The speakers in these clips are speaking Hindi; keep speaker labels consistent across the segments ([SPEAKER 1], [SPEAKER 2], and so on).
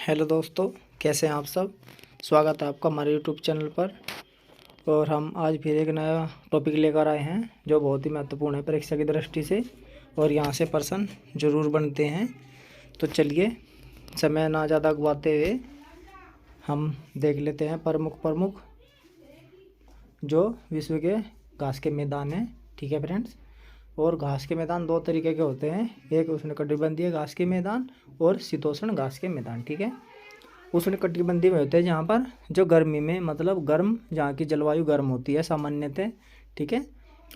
[SPEAKER 1] हेलो दोस्तों, कैसे हैं आप सब। स्वागत है आपका हमारे यूट्यूब चैनल पर। और हम आज फिर एक नया टॉपिक लेकर आए हैं जो बहुत ही महत्वपूर्ण है परीक्षा की दृष्टि से, और यहाँ से प्रश्न जरूर बनते हैं। तो चलिए समय ना ज़्यादा गवाते हुए हम देख लेते हैं प्रमुख जो विश्व के घास के मैदान हैं। ठीक है फ्रेंड्स। और घास के मैदान दो तरीके के होते हैं, एक उष्णकटिबंधीय घास के मैदान और शीतोष्ण घास के मैदान। ठीक है। उष्णकटिबंधीय में होते हैं जहाँ पर जो गर्मी में मतलब गर्म, जहाँ की जलवायु गर्म होती है सामान्यतः। ठीक है।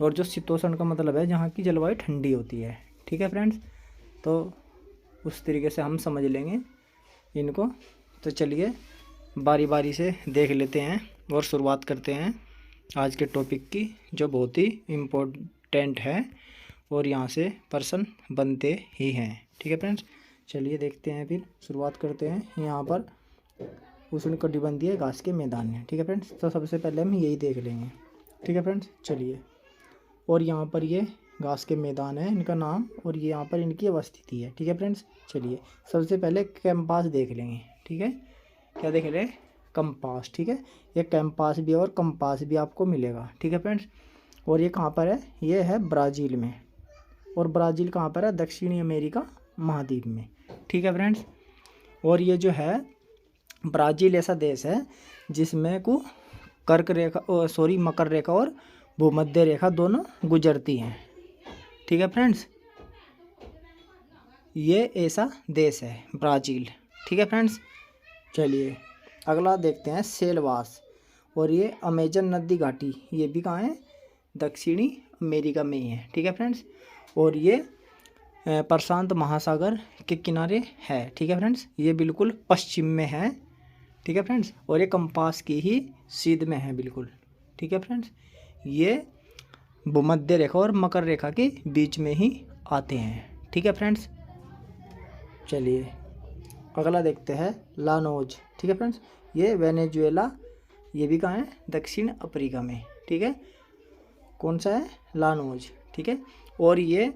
[SPEAKER 1] और जो शीतोष्ण का मतलब है जहाँ की जलवायु ठंडी होती है। ठीक है फ्रेंड्स। तो उस तरीके से हम समझ लेंगे इनको। तो चलिए बारी बारी से देख लेते हैं और शुरुआत करते हैं आज के टॉपिक की, जो बहुत ही इम्पोर्टेंट है और यहाँ से प्रश्न बनते ही हैं। ठीक है फ्रेंड्स। चलिए देखते हैं, फिर शुरुआत करते हैं। यहाँ पर उष्णकटिबंधीय घास के मैदान है। ठीक है फ्रेंड्स। तो सबसे पहले हम यही देख लेंगे। ठीक है फ्रेंड्स। चलिए, और यहाँ पर ये घास के मैदान है इनका नाम, और ये यहाँ पर इनकी अवस्थिति है। ठीक है फ्रेंड्स। चलिए सबसे पहले कैंपास देख लेंगे। ठीक है, क्या देख रहे हैं? कंपास। ठीक है, ये कैंपास भी और कंपास भी आपको मिलेगा। ठीक है फ्रेंड्स। और ये कहाँ पर है? ये है ब्राज़ील में। और ब्राज़ील कहाँ पर है? दक्षिणी अमेरिका महाद्वीप में। ठीक है फ्रेंड्स। और ये जो है ब्राज़ील ऐसा देश है जिसमें को मकर रेखा और भूमध्य रेखा दोनों गुजरती हैं। ठीक है फ्रेंड्स। ये ऐसा देश है ब्राज़ील। ठीक है फ्रेंड्स। चलिए अगला देखते हैं सेलवास। और ये अमेजन नदी घाटी, ये भी कहाँ है? दक्षिणी अमेरिका में ही है। ठीक है फ्रेंड्स। और ये प्रशांत महासागर के किनारे है। ठीक है फ्रेंड्स। ये बिल्कुल पश्चिम में है। ठीक है फ्रेंड्स। और ये कंपास की ही सीध में है बिल्कुल। ठीक है फ्रेंड्स। ये भूमध्य रेखा और मकर रेखा के बीच में ही आते हैं। ठीक है फ्रेंड्स। चलिए अगला देखते हैं लानोज। ठीक है फ्रेंड्स। ये वेनेजुएला, ये भी कहाँ है? दक्षिण अफ्रीका में। ठीक है। कौन सा है? लानोज। ठीक है। और ये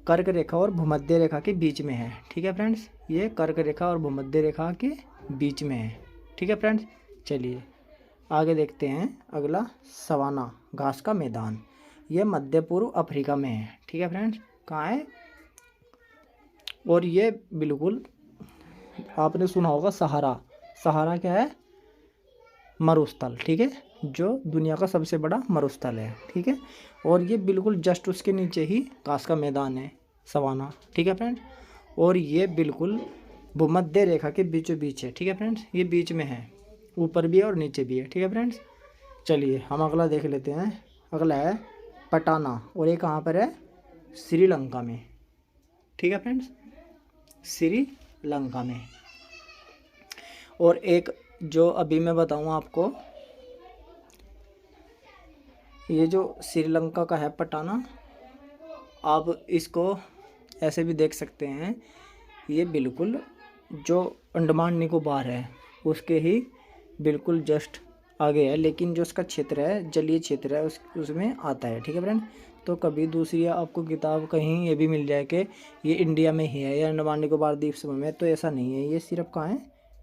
[SPEAKER 1] कर्क रेखा और भूमध्य रेखा के बीच में है। ठीक है फ्रेंड्स। ये कर्क रेखा और भूमध्य रेखा के बीच में है। ठीक है फ्रेंड्स। चलिए आगे देखते हैं अगला सवाना घास का मैदान। ये मध्य पूर्व अफ्रीका में है। ठीक है फ्रेंड्स। कहाँ है? और ये बिल्कुल आपने सुना होगा सहारा। सहारा क्या है? मरुस्थल। ठीक है, जो दुनिया का सबसे बड़ा मरुस्थल है। ठीक है। और ये बिल्कुल जस्ट उसके नीचे ही घास का मैदान है, सवाना। ठीक है फ्रेंड्स। और ये बिल्कुल भूमध्य रेखा के बीचों बीच है। ठीक है फ्रेंड्स। ये बीच में है, ऊपर भी है और नीचे भी है। ठीक है फ्रेंड्स। चलिए हम अगला देख लेते हैं। अगला है पटाना, और ये कहाँ पर है? श्रीलंका में। ठीक है फ्रेंड्स, श्रीलंका में। और एक जो अभी मैं बताऊँ आपको, ये जो श्रीलंका का है पटाना, आप इसको ऐसे भी देख सकते हैं। ये बिल्कुल जो अंडमान निकोबार है उसके ही बिल्कुल जस्ट आगे है, लेकिन जो उसका क्षेत्र है, जलीय क्षेत्र है, उसमें आता है। ठीक है फ्रेंड। तो कभी दूसरी आपको किताब कहीं ये भी मिल जाए कि ये इंडिया में ही है या अंडमान निकोबार द्वीप समूह में, तो ऐसा नहीं है। ये सिर्फ कहाँ है?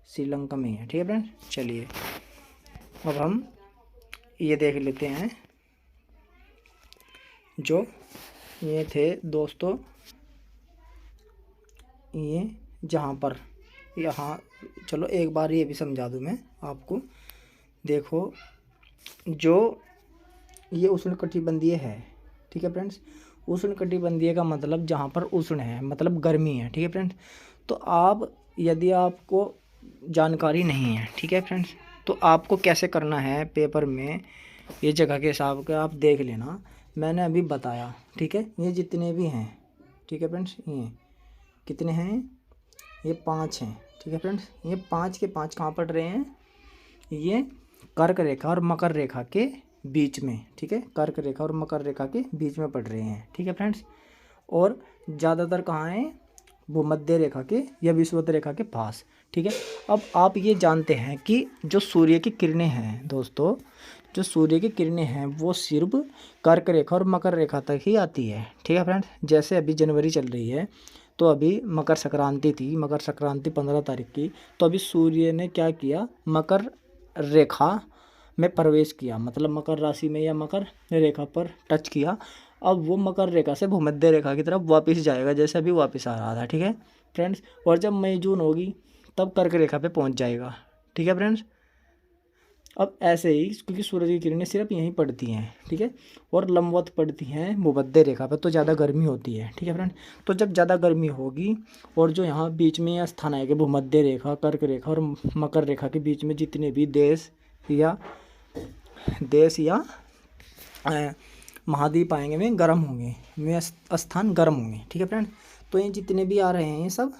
[SPEAKER 1] श्रीलंका में ही है। ठीक है फ्रेंड। चलिए अब हम ये देख लेते हैं। जो ये थे दोस्तों, ये जहाँ पर यहाँ, चलो एक बार ये भी समझा दूँ मैं आपको। देखो, जो ये उष्णकटिबंधीय है। ठीक है फ्रेंड्स। उष्णकटिबंधीय का मतलब जहाँ पर उष्ण है, मतलब गर्मी है। ठीक है फ्रेंड्स। तो आप यदि आपको जानकारी नहीं है, ठीक है फ्रेंड्स, तो आपको कैसे करना है पेपर में, ये जगह के हिसाब के आप देख लेना। मैंने अभी बताया। ठीक है। ये जितने भी हैं, ठीक है फ्रेंड्स, ये कितने हैं? ये 5 हैं। ठीक है फ्रेंड्स। ये 5 के 5 कहाँ पड़ रहे हैं? ये कर्क रेखा और मकर रेखा के बीच में। ठीक है, कर्क रेखा और मकर रेखा के बीच में पड़ रहे हैं। ठीक है फ्रेंड्स। और ज़्यादातर कहाँ हैं? भूमध्य रेखा के या विषुवत रेखा के पास। ठीक है। अब आप ये जानते हैं कि जो सूर्य की किरणें हैं दोस्तों, जो सूर्य की किरणें हैं वो सिर्फ कर्क रेखा और मकर रेखा तक ही आती है। ठीक है फ्रेंड्स। जैसे अभी जनवरी चल रही है तो अभी मकर संक्रांति थी, मकर संक्रांति 15 तारीख की। तो अभी सूर्य ने क्या किया, मकर रेखा में प्रवेश किया, मतलब मकर राशि में या मकर रेखा पर टच किया। अब वो मकर रेखा से भूमध्य रेखा की तरफ वापस जाएगा, जैसे अभी वापस आ रहा था, ठीक है फ्रेंड्स। और जब मई जून होगी तब कर्क रेखा पे पहुंच जाएगा, ठीक है फ्रेंड्स। अब ऐसे ही, क्योंकि सूरज की किरणें सिर्फ यहीं पड़ती हैं, ठीक है, और लंबवत पड़ती हैं भूमध्य रेखा पर, तो ज़्यादा गर्मी होती है, ठीक है फ्रेंड। तो जब ज़्यादा गर्मी होगी और जो यहाँ बीच में यह स्थान आएगा भूमध्य रेखा, कर्क रेखा और मकर रेखा के बीच में जितने भी देश या महाद्वीप आएंगे वे गर्म होंगे, वे स्थान गर्म होंगे, ठीक है फ्रेंड। तो ये जितने भी आ रहे हैं ये सब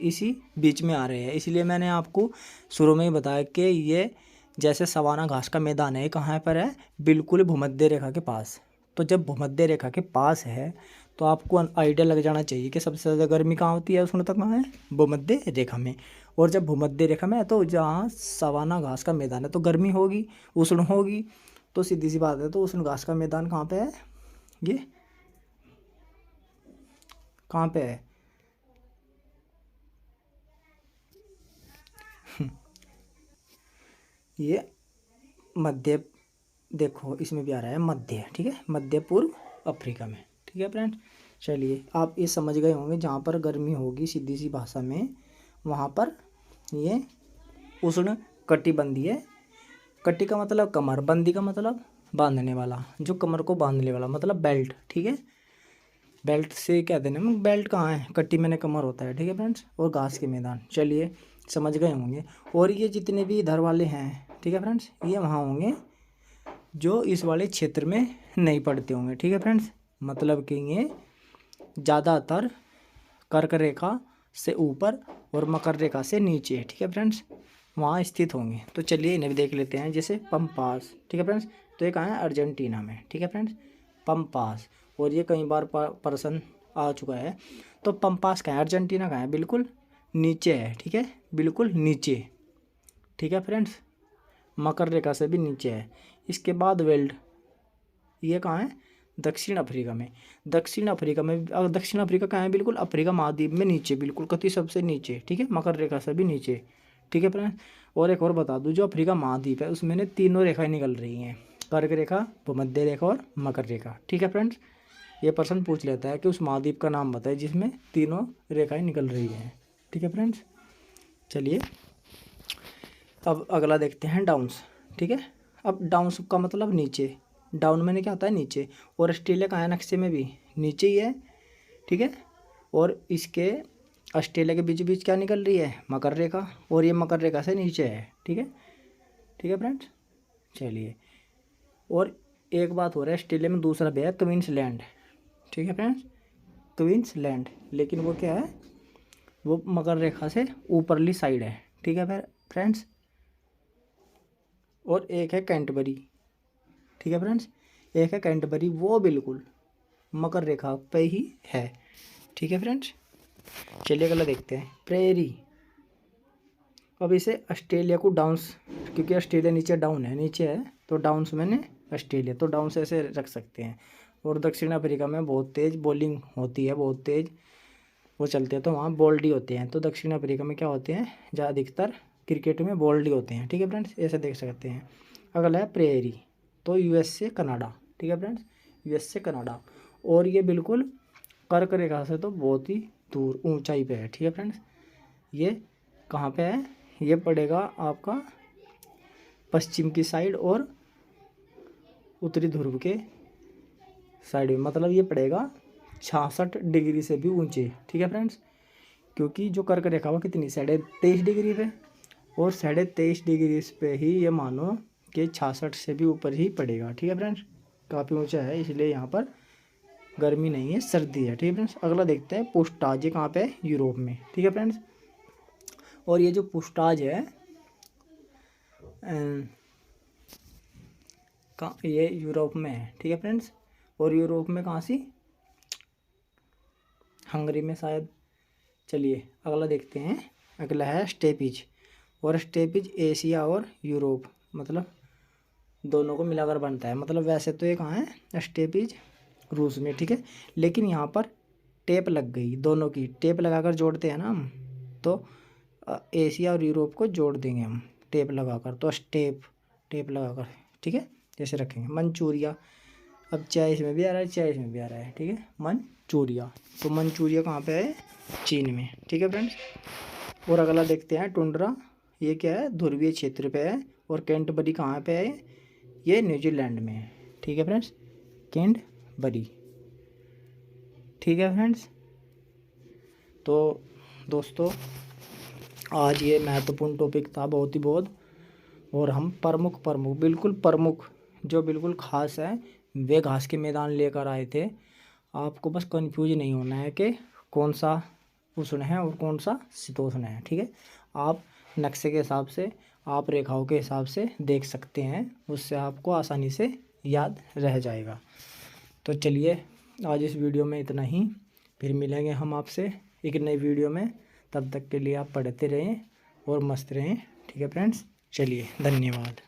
[SPEAKER 1] इसी बीच में आ रहे हैं, इसलिए मैंने आपको शुरू में ही बताया कि ये जैसे सवाना घास का मैदान है, कहाँ पर है, बिल्कुल भूमध्य रेखा के पास। तो जब भूमध्य रेखा के पास है तो आपको आइडिया लग जाना चाहिए कि सबसे ज़्यादा गर्मी कहाँ होती है, उष्णता कहाँ है, भूमध्य रेखा में। और जब भूमध्य रेखा में है तो जहाँ सवाना घास का मैदान है तो गर्मी होगी, उष्ण होगी। तो सीधी सी बात है, तो उष्ण घास का मैदान कहाँ पे है, ये कहाँ पे है ये मध्य, देखो इसमें भी आ रहा है मध्य, ठीक है, मध्य पूर्व अफ्रीका में, ठीक है फ्रेंड। चलिए आप ये समझ गए होंगे, जहाँ पर गर्मी होगी सीधी सी भाषा में वहाँ पर ये उष्ण कटिबंधीय, कटी का मतलब कमर, बंदी का मतलब बांधने वाला, जो कमर को बांधने वाला मतलब बेल्ट, ठीक है। बेल्ट से कहते हैं ना, बेल्ट कहाँ है, कट्टी मैंने कमर होता है, ठीक है फ्रेंड्स। और घास के मैदान, चलिए समझ गए होंगे। और ये जितने भी इधर वाले हैं, ठीक है फ्रेंड्स, ये वहाँ होंगे जो इस वाले क्षेत्र में नहीं पड़ते होंगे, ठीक है फ्रेंड्स। मतलब कि ये ज़्यादातर कर्क रेखा से ऊपर और मकर रेखा से नीचे, ठीक है फ्रेंड्स, वहाँ स्थित होंगे। तो चलिए इन्हें भी देख लेते हैं, जैसे पंपास, ठीक है फ्रेंड्स। तो ये कहाँ है, अर्जेंटीना में, ठीक है फ्रेंड्स, पंपास। और ये कई बार प्रश्न आ चुका है। तो पंपास कहाँ है, अर्जेंटीना कहाँ है, बिल्कुल नीचे है, ठीक है, बिल्कुल नीचे, ठीक है फ्रेंड्स, मकर रेखा से भी नीचे है। इसके बाद वेल्ड, ये कहाँ है, दक्षिण अफ्रीका में। दक्षिण अफ्रीका में, दक्षिण अफ्रीका कहाँ है, बिल्कुल अफ्रीका महाद्वीप में नीचे, बिल्कुल कति सबसे नीचे, ठीक है, मकर रेखा से भी नीचे, ठीक है फ्रेंड्स। और एक और बता दूं, जो अफ्रीका महाद्वीप है उसमें ने तीनों रेखाएं निकल रही हैं, कर्क रेखा, भूमध्य रेखा और मकर रेखा, ठीक है फ्रेंड्स। ये प्रश्न पूछ लेता है कि उस महाद्वीप का नाम बताए जिसमें तीनों रेखाएं निकल रही हैं, ठीक है फ्रेंड्स। चलिए अब अगला देखते हैं, डाउन्स, ठीक है। अब डाउन्स का मतलब नीचे, डाउन में क्या होता है, नीचे। और ऑस्ट्रेलिया का है नक्शे में भी नीचे ही है, ठीक है। और इसके ऑस्ट्रेलिया के बीच बीच क्या निकल रही है, मकर रेखा, और ये मकर रेखा से नीचे है, ठीक है, ठीक है फ्रेंड्स। चलिए और एक बात हो रहा है, ऑस्ट्रेलिया में दूसरा भी है, क्वींसलैंड, ठीक है फ्रेंड्स, क्वींसलैंड, लेकिन वो क्या है, वो मकर रेखा से ऊपरली साइड है, ठीक है फ्रेंड्स। और एक है कैंटबरी, ठीक है फ्रेंड्स, एक है कैंटबरी, वो बिल्कुल मकर रेखा पे ही है, ठीक है फ्रेंड्स। चलिए अगला देखते हैं, प्रेरी। अब इसे ऑस्ट्रेलिया को डाउन्स, क्योंकि ऑस्ट्रेलिया नीचे डाउन है, नीचे है तो डाउन्स मैंने ऑस्ट्रेलिया, तो डाउन से ऐसे रख सकते हैं। और दक्षिण अफ्रीका में बहुत तेज़ बॉलिंग होती है, बहुत तेज़ वो चलते हैं, तो वहाँ बोल्डी होते हैं। तो दक्षिण अफ्रीका में क्या होते हैं, ज़्यादा अधिकतर क्रिकेट में बोल्डी होते हैं, ठीक है फ्रेंड्स, ऐसे देख सकते हैं। अगला है प्रेरी, तो यूएस से कनाडा, ठीक है फ्रेंड्स, यूएस से कनाडा। और ये बिल्कुल कर्क रेखा से तो बहुत ही दूर ऊंचाई पे है, ठीक है फ्रेंड्स। ये कहाँ पे है, ये पड़ेगा आपका पश्चिम की साइड और उत्तरी ध्रुव के साइड में, मतलब ये पड़ेगा 66 डिग्री से भी ऊंचे, ठीक है फ्रेंड्स। क्योंकि जो कर्क रेखा वो कितनी, 23.5 डिग्री पे, और 23.5 डिग्री पे ही ये मानो कि 66 से भी ऊपर ही पड़ेगा, ठीक है फ्रेंड्स, काफ़ी ऊंचा है, इसलिए यहाँ पर गर्मी नहीं है, सर्दी है, ठीक है फ्रेंड्स। अगला देखते हैं पुस्टाज, ये कहाँ पे है, यूरोप में, ठीक है फ्रेंड्स। और ये जो पुस्टाज है ये यूरोप में है, ठीक है फ्रेंड्स। और यूरोप में कहाँ सी, हंगरी में शायद। चलिए अगला देखते हैं, अगला है स्टेपिज। और स्टेपिज एशिया और यूरोप मतलब दोनों को मिलाकर बनता है। मतलब वैसे तो ये कहाँ है, स्टेपिज रूस में, ठीक है, लेकिन यहाँ पर टेप लग गई, दोनों की टेप लगाकर जोड़ते हैं ना हम, तो एशिया और यूरोप को जोड़ देंगे हम टेप लगाकर, तो टेप लगाकर, ठीक है, जैसे रखेंगे। मंचूरिया, अब चाय इसमें भी आ रहा है, चाय इसमें भी आ रहा है, ठीक है, मंचूरिया। तो मंचूरिया कहाँ पे है? चीन में, ठीक है फ्रेंड्स। और अगला देखते हैं टुंड्रा, ये क्या है? ध्रुवीय क्षेत्र पे है। और कैंटबरी कहाँ पे है? ये न्यूजीलैंड में है, ठीक है फ्रेंड्स, कैंटबरी, ठीक है फ्रेंड्स। तो दोस्तों आज ये महत्वपूर्ण टॉपिक था बहुत ही बहुत, और हम प्रमुख बिल्कुल प्रमुख जो बिल्कुल खास है वे घास के मैदान लेकर आए थे। आपको बस कंफ्यूज नहीं होना है कि कौन सा उष्ण है और कौन सा शीतोष्ण है, ठीक है। आप नक्शे के हिसाब से, आप रेखाओं के हिसाब से देख सकते हैं, उससे आपको आसानी से याद रह जाएगा। तो चलिए आज इस वीडियो में इतना ही, फिर मिलेंगे हम आपसे एक नई वीडियो में। तब तक के लिए आप पढ़ते रहें और मस्त रहें, ठीक है फ्रेंड्स। चलिए, धन्यवाद।